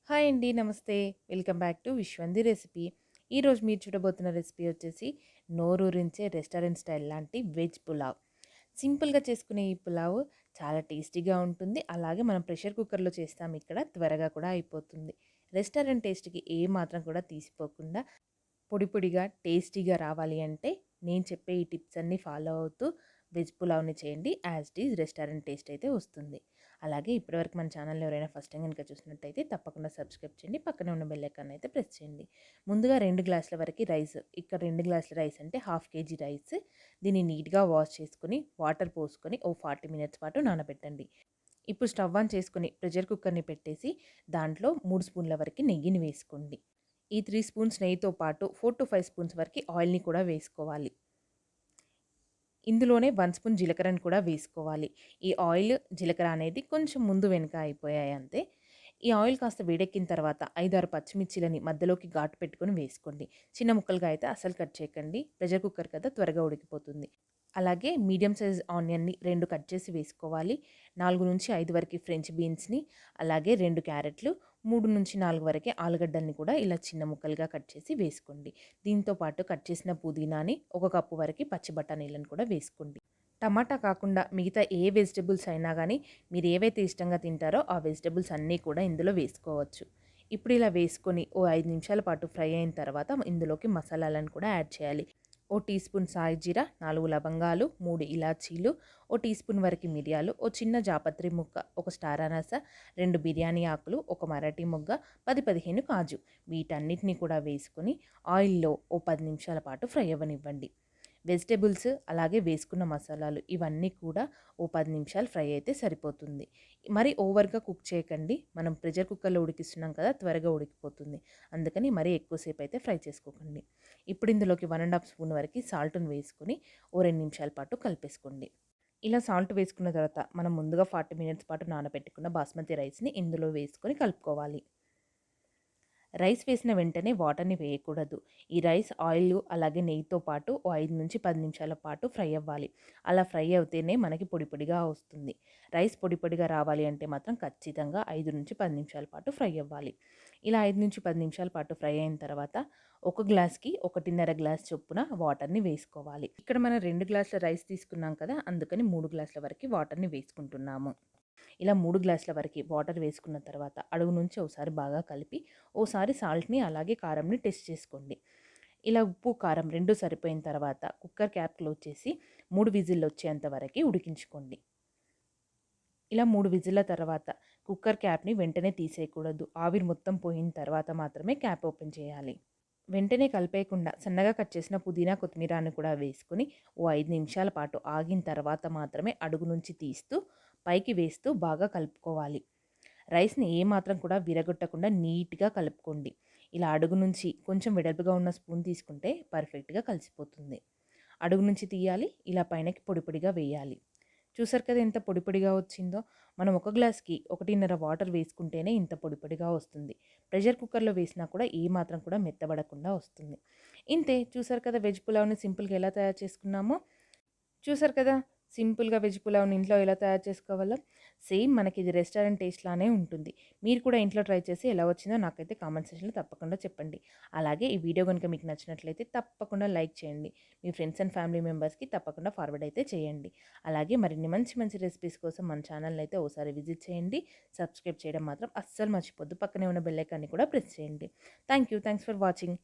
Hi అండి. నమస్తే. Welcome back to Vishwandi recipe. ఈరోజు మీరు చూడబోతున్న రెసిపీ వచ్చేసి నోరూరించే రెస్టారెంట్ స్టైల్ లాంటి వెజ్ పులావ్. సింపుల్‌గా చేసుకునే ఈ పులావ్ చాలా టేస్టీగా ఉంటుంది. అలాగే మనం ప్రెషర్ కుక్కర్‌లో చేస్తాం ఇక్కడ. త్వరగా కూడా అయిపోతుంది. రెస్టారెంట్ టేస్ట్‌కి ఏ మాత్రం కూడా తీసిపోకుండా పొడి పొడిగా టేస్టీగా రావాలి అంటే నేను చెప్పే ఈ టిప్స్ అన్నీ ఫాలో అవుతూ వెజ్ పులావ్ని చేయండి. As it is restaurant taste అయితే వస్తుంది. అలాగే ఇప్పటివరకు మన ఛానల్‌లో ఎవరైనా ఫస్ట్ టైం గనుక చూసినట్టయితే తప్పకుండా సబ్స్క్రైబ్ చేయండి. పక్కనే ఉన్న బెల్ ఐకాన్ అయితే ప్రెస్ చేయండి. ముందుగా 2 గ్లాసుల వరకు రైస్, ఇక్కడ 2 గ్లాసుల రైస్ అంటే హాఫ్ కేజీ రైస్. దీన్ని నీట్‌గా వాష్ చేసుకొని వాటర్ పోసుకొని ఓ 40 మినిట్స్ పాటు నానబెట్టండి. ఇప్పుడు స్టవ్ ఆన్ చేసుకొని ప్రెషర్ కుక్కర్‌ని పెట్టేసి దాంట్లో 3 స్పూన్ల వరకు నెయ్యిని వేసుకోండి. ఈ 3 స్పూన్స్ నెయ్యితో పాటు 4-5 స్పూన్స్ వరకు ఆయిల్‌ని కూడా వేసుకోవాలి. ఇందులోనే 1 స్పూన్ జీలకర్రను కూడా వేసుకోవాలి. ఈ ఆయిల్, జీలకర్ర అనేది కొంచెం ముందు వెనుక అయిపోయాయి అంతే. ఈ ఆయిల్ కాస్త వేడెక్కిన తర్వాత 5, 6 పచ్చిమిర్చిలని మధ్యలోకి ఘాటు పెట్టుకొని వేసుకోండి. చిన్న ముక్కలుగా అయితే అస్సలు కట్ చేయకండి. ప్రెషర్ కుక్కర్ కదా త్వరగా ఉడికిపోతుంది. అలాగే మీడియం సైజ్ ఆనియన్‌ని 2 కట్ చేసి వేసుకోవాలి. 4-5 వరకు ఫ్రెంచ్ బీన్స్‌ని, అలాగే 2 క్యారెట్లు, 3-4 వరకే ఆలుగడ్డల్ని కూడా ఇలా చిన్న ముక్కలుగా కట్ చేసి వేసుకోండి. దీంతో పాటు కట్ చేసిన పుదీనాని, 1 కప్పు వరకు పచ్చి బఠానీలను కూడా వేసుకోండి. టమాటా కాకుండా మిగతా ఏ వెజిటబుల్స్ అయినా గానీ మీరు ఏవైతే ఇష్టంగా తింటారో ఆ వెజిటబుల్స్ అన్నీ కూడా ఇందులో వేసుకోవచ్చు. ఇప్పుడు ఇలా వేసుకొని ఓ 5 నిమిషాల పాటు ఫ్రై అయిన తర్వాత ఇందులోకి మసాలాలను కూడా యాడ్ చేయాలి. ఓ టీ స్పూన్ సాయి జీరా, 4 లవంగాలు, 3 ఇలాచీలు, ఓ టీ స్పూన్ వరకు మిరియాలు, ఓ చిన్న జాపత్రి ముక్క, ఒక స్టార్ అనాస, 2 బిర్యానీ ఆకులు, ఒక మరాఠీ మొగ్గ, 10-15 కాజు, వీటన్నిటిని కూడా వేసుకొని ఆయిల్‌లో ఓ 10 నిమిషాల పాటు ఫ్రై అవ్వనివ్వండి. వెజిటబుల్స్ అలాగే వేసుకున్న మసాలాలు ఇవన్నీ కూడా ఓ 10 నిమిషాలు ఫ్రై అయితే సరిపోతుంది. మరి ఓవర్‌గా కుక్ చేయకండి. మనం ప్రెషర్ కుక్కర్‌లో ఉడికిస్తున్నాం కదా! త్వరగా ఉడికిపోతుంది. అందుకని మరీ ఎక్కువసేపు అయితే ఫ్రై చేసుకోకండి. ఇప్పుడు ఇందులోకి 1 ½ స్పూన్ వరకు సాల్ట్‌ని వేసుకొని ఓ 2 నిమిషాల పాటు కలిపేసుకోండి. ఇలా సాల్ట్ వేసుకున్న తర్వాత మనం ముందుగా 40 మినిట్స్ పాటు నానబెట్టుకున్న బాస్మతి రైస్‌ని ఇందులో వేసుకొని కలుపుకోవాలి. రైస్ వేసిన వెంటనే వాటర్‌ని వేయకూడదు. ఈ రైస్ ఆయిల్ అలాగే నెయ్యితో పాటు ఓ 5-10 నిమిషాల పాటు ఫ్రై అవ్వాలి. అలా ఫ్రై అవుతేనే మనకి పొడి పొడిగా వస్తుంది. రైస్ పొడి పొడిగా రావాలి అంటే మాత్రం ఖచ్చితంగా 5-10 నిమిషాల పాటు ఫ్రై అవ్వాలి. ఇలా 5-10 నిమిషాల పాటు ఫ్రై అయిన తర్వాత ఒక గ్లాస్‌కి 1.5 గ్లాస్ చొప్పున వాటర్‌ని వేసుకోవాలి. ఇక్కడ మనం 2 గ్లాసుల రైస్ తీసుకున్నాం కదా! అందుకని 3 గ్లాసుల వరకు వాటర్‌ని వేసుకుంటున్నాము. ఇలా 3 గ్లాసుల వరకు వాటర్ వేసుకున్న తర్వాత అడుగు నుంచి ఒకసారి బాగా కలిపి ఓసారి సాల్ట్‌ని అలాగే కారంని టెస్ట్ చేసుకోండి. ఇలా ఉప్పు, కారం 2 సరిపోయిన తర్వాత కుక్కర్ క్యాప్ క్లోజ్ చేసి 3 విజిల్లు వచ్చేంత వరకు ఉడికించుకోండి. ఇలా 3 విజిల్ల తర్వాత కుక్కర్ క్యాప్‌ని వెంటనే తీసేయకూడదు. ఆవిరి మొత్తం పోయిన తర్వాత మాత్రమే క్యాప్ ఓపెన్ చేయాలి. వెంటనే కలిపేయకుండా సన్నగా కట్ చేసిన పుదీనా, కొత్తిమీరని కూడా వేసుకొని ఓ 5 నిమిషాల పాటు ఆగిన తర్వాత మాత్రమే అడుగు నుంచి తీస్తూ, పైకి వేస్తూ బాగా కలుపుకోవాలి. రైస్‌ని ఏమాత్రం కూడా విరగొట్టకుండా నీట్‌గా కలుపుకోండి. ఇలా అడుగు నుంచి కొంచెం వెడల్పుగా ఉన్న స్పూన్ తీసుకుంటే పర్ఫెక్ట్‌గా కలిసిపోతుంది. అడుగు నుంచి తీయాలి. ఇలా పైనకి పొడి పొడిగా వేయాలి. చూసారు కదా ఎంత పొడి పొడిగా వచ్చిందో. మనం ఒక గ్లాస్‌కి 1.5 వాటర్ వేసుకుంటేనే ఇంత పొడి పొడిగా వస్తుంది. ప్రెషర్ కుక్కర్‌లో వేసినా కూడా ఏమాత్రం కూడా మెత్తబడకుండా వస్తుంది. ఇంతే చూసారు కదా వెజ్ పులావ్‌ని సింపుల్‌గా ఎలా తయారు చేసుకున్నామో. చూసారు కదా! సింపుల్‌గా వెజ్ పులావ్‌ని ఇంట్లో ఎలా తయారు చేసుకోవాలో. సేమ్ మనకిది రెస్టారెంట్ టేస్ట్ లానే ఉంటుంది. మీరు కూడా ఇంట్లో ట్రై చేసి ఎలా వచ్చిందో నాకైతే కామెంట్ సెక్షన్‌లో తప్పకుండా చెప్పండి. అలాగే ఈ వీడియో గనుక మీకు నచ్చినట్లయితే తప్పకుండా లైక్ చేయండి. మీ ఫ్రెండ్స్ అండ్ ఫ్యామిలీ మెంబర్స్‌కి తప్పకుండా ఫార్వర్డ్ అయితే చేయండి. అలాగే మరిన్ని మంచి మంచి రెసిపీస్ కోసం మన ఛానల్‌ని అయితే ఓసారి విజిట్ చేయండి. సబ్స్క్రైబ్ చేయడం మాత్రం అస్సలు మర్చిపోద్దు. పక్కనే ఉన్న బెల్ ఐకాన్‌ని కూడా ప్రెస్ చేయండి. Thanks for watching.